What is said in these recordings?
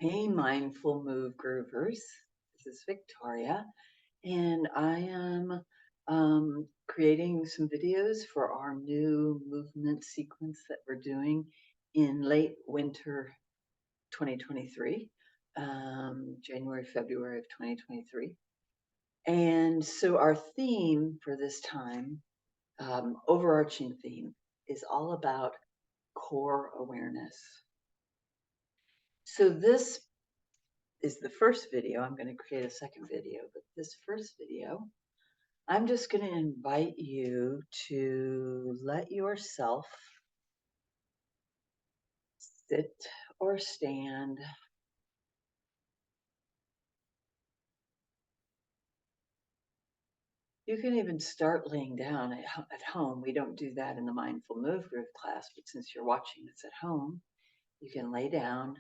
Hey, mindful move groovers. This is Victoria, and I am creating some videos for our new movement sequence that we're doing in late winter 2023, January, February of 2023. And so, our theme for this time, overarching theme, is all about core awareness. So, this is the first video. I'm going to create a second video, but this first video, I'm just going to invite you to let yourself sit or stand. You can even start laying down at home. We don't do that in the Mindful Move Group class, but since you're watching this at home, you can lay down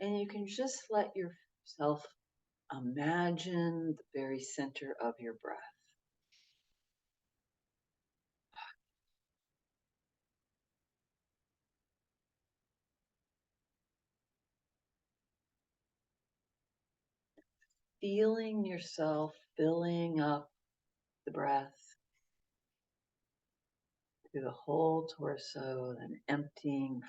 and you can just let yourself imagine the very center of your breath. Feeling yourself filling up the breath through the whole torso, then emptying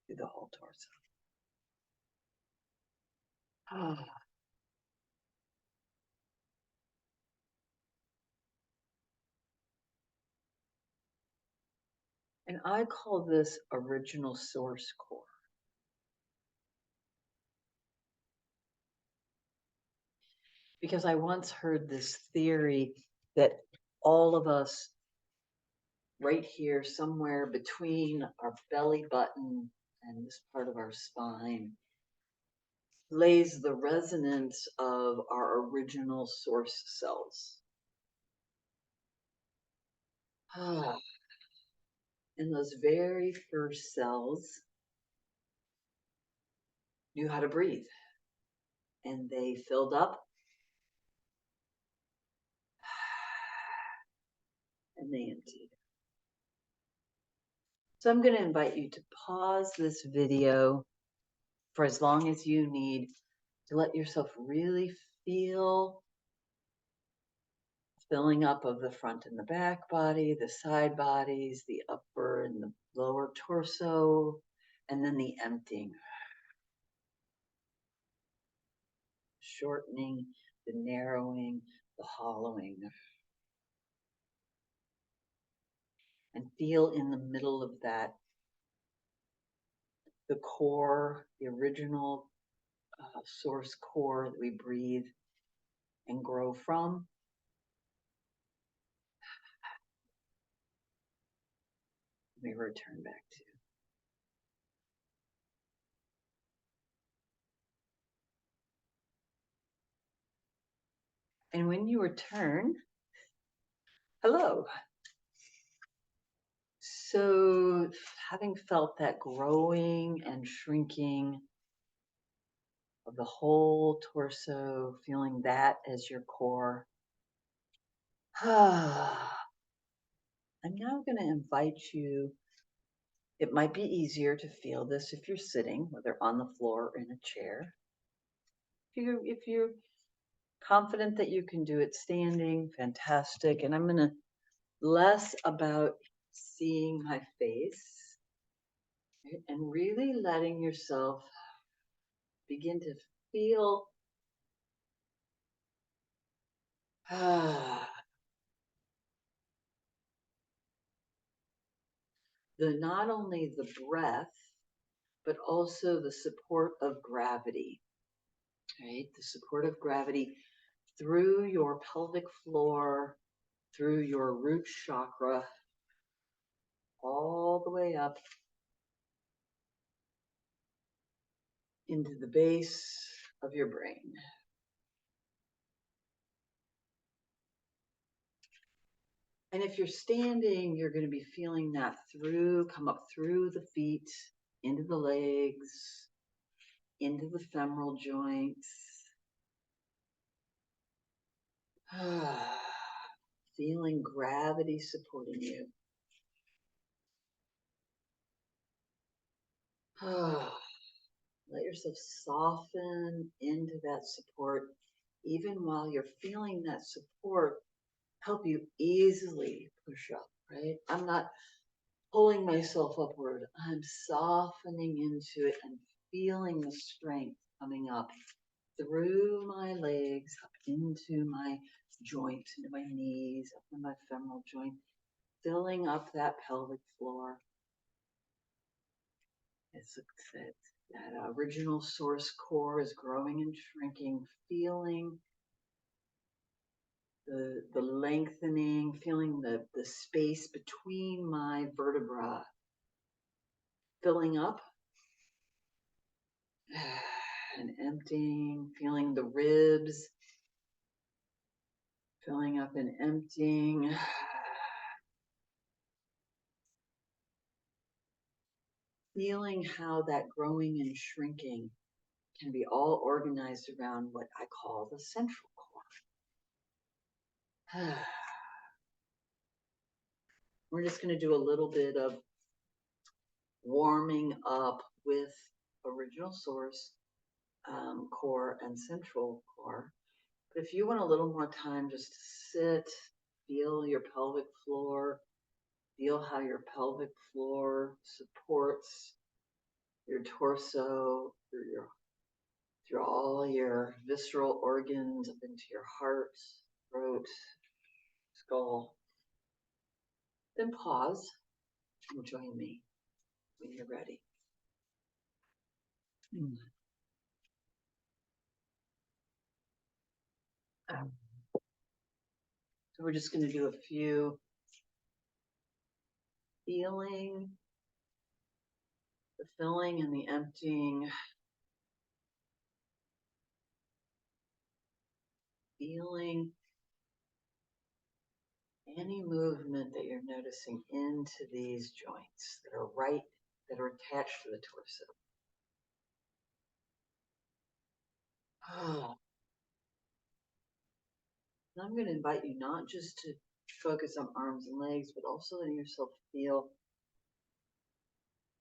through the whole torso. And I call this original source core, because I once heard this theory that all of us right here, somewhere between our belly button and this part of our spine, lays the resonance of our original source cells. And those very first cells knew how to breathe, and they filled up and they emptied. So I'm going to invite you to pause this video for as long as you need to let yourself really feel filling up of the front and the back body, the side bodies, the upper and the lower torso, and then the emptying, shortening, the narrowing, the hollowing. And feel in the middle of that the core, the original source core that we breathe and grow from. We return back to. And when you return, hello. So having felt that growing and shrinking of the whole torso, feeling that as your core, I'm now going to invite you. It might be easier to feel this if you're sitting, whether on the floor or in a chair. If you're confident that you can do it standing, fantastic. And I'm going to less about seeing my face, right? And really letting yourself begin to feel not only the breath, but also the support of gravity, right? The support of gravity through your pelvic floor, through your root chakra, all the way up into the base of your brain. And if you're standing, you're going to be feeling that come up through the feet, into the legs, into the femoral joints. Feeling gravity supporting you. Let yourself soften into that support, even while you're feeling that support help you easily push up, right? I'm not pulling myself upward. I'm softening into it and feeling the strength coming up through my legs, up into my joints, into my knees, up in my femoral joint, filling up that pelvic floor. It's that original source core is growing and shrinking, feeling the lengthening, feeling the space between my vertebrae filling up and emptying, feeling the ribs filling up and emptying. Feeling how that growing and shrinking can be all organized around what I call the central core. We're just going to do a little bit of warming up with original source, core, and central core. But if you want a little more time, just sit, feel your pelvic floor, feel how your pelvic floor supports your torso, through all your visceral organs, up into your heart, throat, skull. Then pause and join me when you're ready. So we're just going to do a few feeling, the filling and the emptying. Feeling any movement that you're noticing into these joints that are attached to the torso. And I'm going to invite you not just to focus on arms and legs, but also letting yourself feel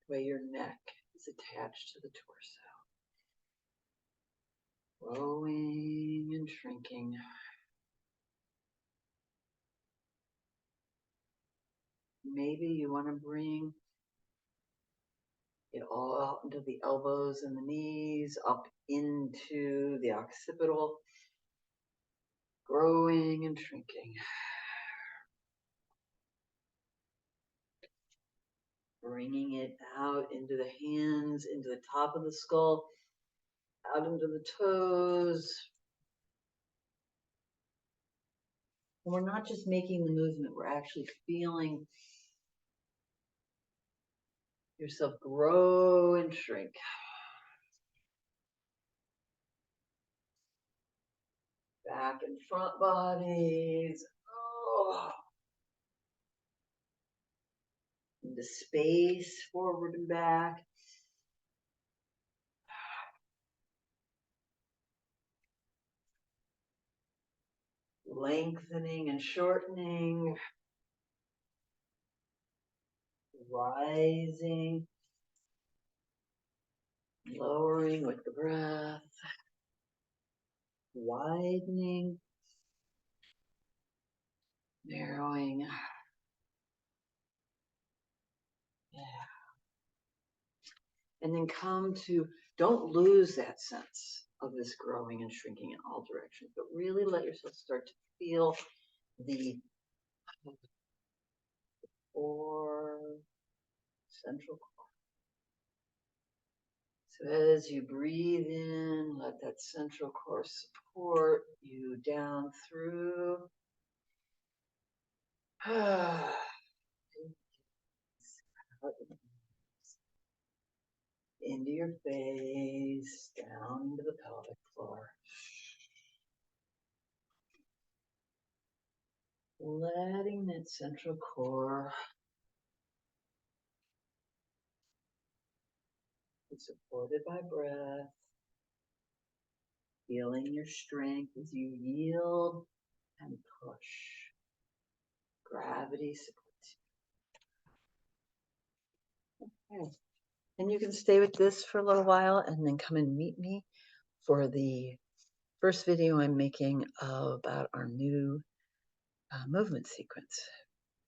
the way your neck is attached to the torso. Growing and shrinking. Maybe you want to bring it all out into the elbows and the knees, up into the occipital. Growing and shrinking. Bringing it out into the hands, into the top of the skull, out into the toes. And we're not just making the movement, we're actually feeling yourself grow and shrink. Back and front bodies. Oh. Into space, forward and back. Lengthening and shortening. Rising. Lowering with the breath. Widening. Narrowing. Yeah. And then come to, don't lose that sense of this growing and shrinking in all directions, but really let yourself start to feel the core, central core. So as you breathe in, let that central core support you down through. Into your face, down into the pelvic floor. Letting that central core be supported by breath. Feeling your strength as you yield and push. Gravity supports you. Okay. And you can stay with this for a little while and then come and meet me for the first video I'm making about our new movement sequence.